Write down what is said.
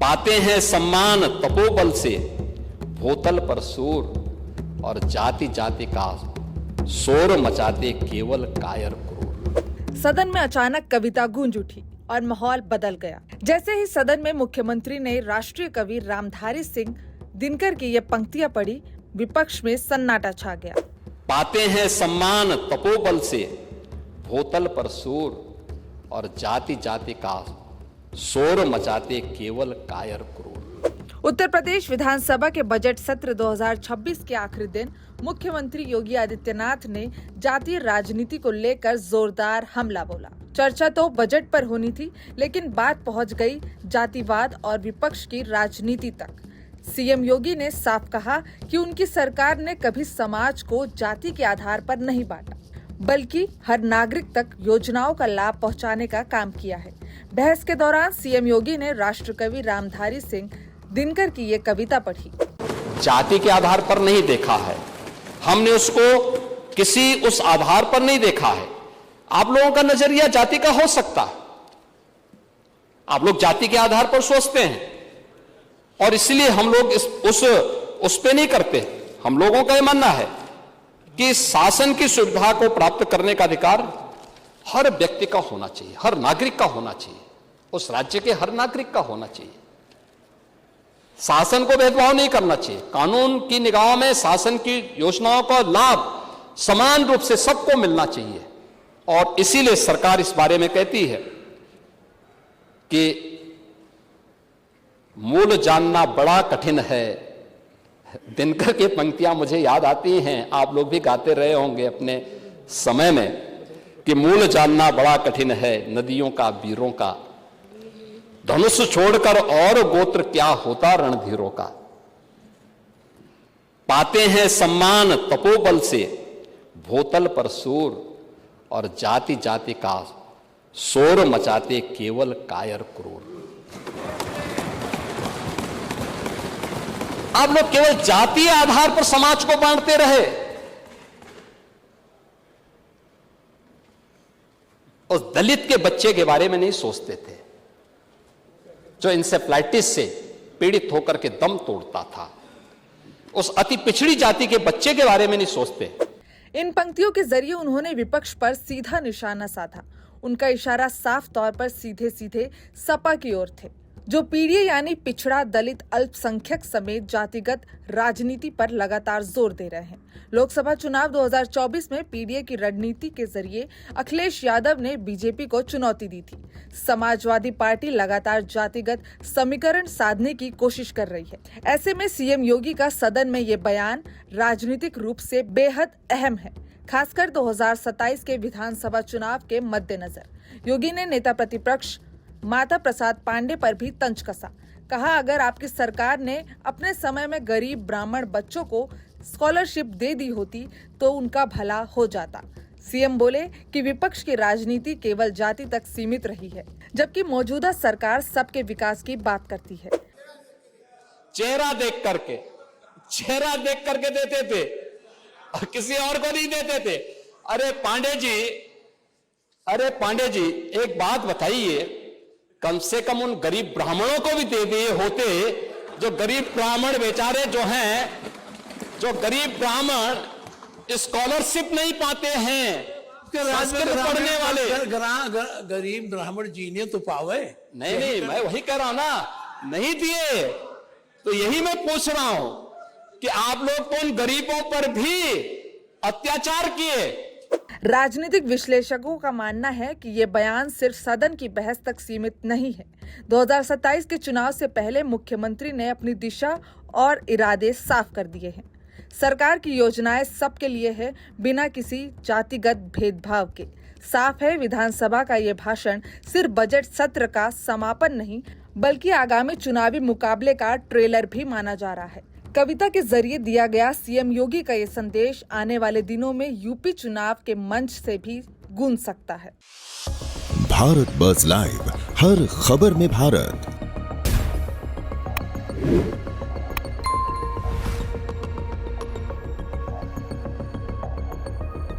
पाते हैं सम्मान तपोबल से, भूतल पर सूर और जाति जाति का शोर मचाते केवल कायर क्रूर। सदन में अचानक कविता गूंज उठी और माहौल बदल गया। जैसे ही सदन में मुख्यमंत्री ने राष्ट्रीय कवि रामधारी सिंह दिनकर की ये पंक्तियां पढ़ी, विपक्ष में सन्नाटा छा गया। पाते हैं सम्मान तपोबल से, भूतल पर सूर और जाति जाति का शोर मचाते केवल कायर क्रूर। उत्तर प्रदेश विधानसभा के बजट सत्र 2026 के आखिरी दिन मुख्यमंत्री योगी आदित्यनाथ ने जातीय राजनीति को लेकर जोरदार हमला बोला। चर्चा तो बजट पर होनी थी, लेकिन बात पहुंच गई जातिवाद और विपक्ष की राजनीति तक। सीएम योगी ने साफ कहा कि उनकी सरकार ने कभी समाज को जाति के आधार पर नहीं बांटा, बल्कि हर नागरिक तक योजनाओं का लाभ पहुंचाने का काम किया है। बहस के दौरान सीएम योगी ने राष्ट्रकवि रामधारी सिंह दिनकर की ये कविता पढ़ी। जाति के आधार पर नहीं देखा है, हमने उसको किसी उस आधार पर नहीं देखा है। आप लोगों का नजरिया जाति का हो सकता है, आप लोग जाति के आधार पर सोचते हैं और इसलिए हम लोग उस पे नहीं करते। हम लोगों का यह मानना है कि शासन की सुविधा को प्राप्त करने का अधिकार हर व्यक्ति का होना चाहिए, हर नागरिक का होना चाहिए, उस राज्य के हर नागरिक का होना चाहिए। शासन को भेदभाव नहीं करना चाहिए। कानून की निगाह में शासन की योजनाओं का लाभ समान रूप से सबको मिलना चाहिए और इसीलिए सरकार इस बारे में कहती है कि मूल जानना बड़ा कठिन है। दिनकर की पंक्तियां मुझे याद आती हैं, आप लोग भी गाते रहे होंगे अपने समय में, कि मूल जानना बड़ा कठिन है नदियों का वीरों का, धनुष छोड़कर और गोत्र क्या होता रणधीरों का। पाते हैं सम्मान तपोबल से, भूतल पर सूर और जाति जाति का शोर मचाते केवल कायर क्रूर। आप लोग केवल जातीय आधार पर समाज को बांटते रहे। उस दलित के बच्चे के बारे में नहीं सोचते थे जो इंसेफ्लाइटिस से पीड़ित होकर के दम तोड़ता था। उस अति पिछड़ी जाति के बच्चे के बारे में नहीं सोचते। इन पंक्तियों के जरिए उन्होंने विपक्ष पर सीधा निशाना साधा। उनका इशारा साफ तौर पर सीधे सीधे सपा की ओर थे, जो पीढ़ी यानी पिछड़ा, दलित, अल्पसंख्यक समेत जातिगत राजनीति पर लगातार जोर दे रहे हैं। लोकसभा चुनाव 2024 में पीडीए की रणनीति के जरिए अखिलेश यादव ने बीजेपी को चुनौती दी थी। समाजवादी पार्टी लगातार जातिगत समीकरण साधने की कोशिश कर रही है। ऐसे में सीएम योगी का सदन में ये बयान राजनीतिक रूप से बेहद अहम है, खासकर 2027 के विधानसभा चुनाव के मद्देनजर। योगी ने नेता प्रतिपक्ष माता प्रसाद पांडे पर भी तंज कसा। कहा, अगर आपकी सरकार ने अपने समय में गरीब ब्राह्मण बच्चों को स्कॉलरशिप दे दी होती तो उनका भला हो जाता। सीएम बोले कि विपक्ष की राजनीति केवल जाति तक सीमित रही है, जबकि मौजूदा सरकार सबके विकास की बात करती है। चेहरा देख करके देते थे और किसी और को नहीं देते थे। अरे पांडे जी एक बात बताइए, कम से कम उन गरीब ब्राह्मणों को भी दे दिए होते। जो गरीब ब्राह्मण बेचारे जो गरीब ब्राह्मण स्कॉलरशिप नहीं पाते हैं, संस्कृत पढ़ने वाले गरीब ब्राह्मण जीने तो पावे। नहीं, मैं वही कह रहा हूं ना, नहीं दिए। तो यही मैं पूछ रहा हूं कि आप लोग तो उन गरीबों पर भी अत्याचार किए। राजनीतिक विश्लेषकों का मानना है कि ये बयान सिर्फ सदन की बहस तक सीमित नहीं है। 2027 के चुनाव से पहले मुख्यमंत्री ने अपनी दिशा और इरादे साफ कर दिए हैं। सरकार की योजनाएं सबके लिए है, बिना किसी जातिगत भेदभाव के। साफ है, विधानसभा का ये भाषण सिर्फ बजट सत्र का समापन नहीं, बल्कि आगामी चुनावी मुकाबले का ट्रेलर भी माना जा रहा है। कविता के जरिए दिया गया सीएम योगी का ये संदेश आने वाले दिनों में यूपी चुनाव के मंच से भी गूंज सकता है। भारत बज़ लाइव, हर खबर में भारत।